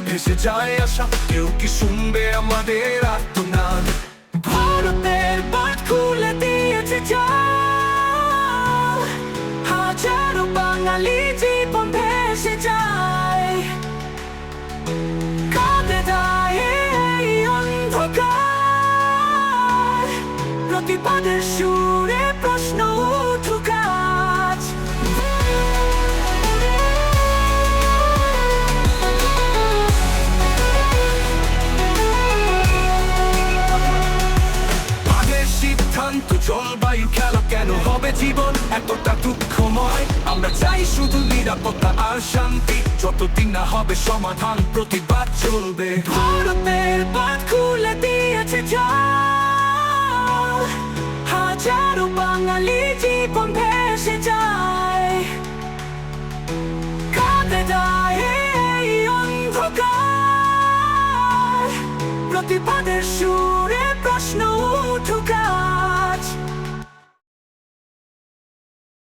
ভেসে যায় আশা, কেউ কি শুনবে আমাদের আর্তনাদ? ভারতের বাঁধ খুলে দিয়েছে জাল, হাজারো বাঙালি জীবন ভেসে যায়। কাঁধে দায়ে এই অন্ধকার, প্রতিবাদের সুরে প্রশ্ন উঠুক আজ। সিদ্ধান্ত জলবায়ু খেলা কেন হবে জীবন এতটা দুঃখময়? আমরা চাই শুধু নিরাপত্তা আর শান্তি, যতদিন না হবে সমাধান প্রতিবাদ চলবে। ভারতের বাঁধ খুলে দিয়েছে জাল, হাজারো বাঙালি জীবন ভেসে যায়। কাঁধে দায়ে এই অন্ধকার, প্রতিবাদের সুর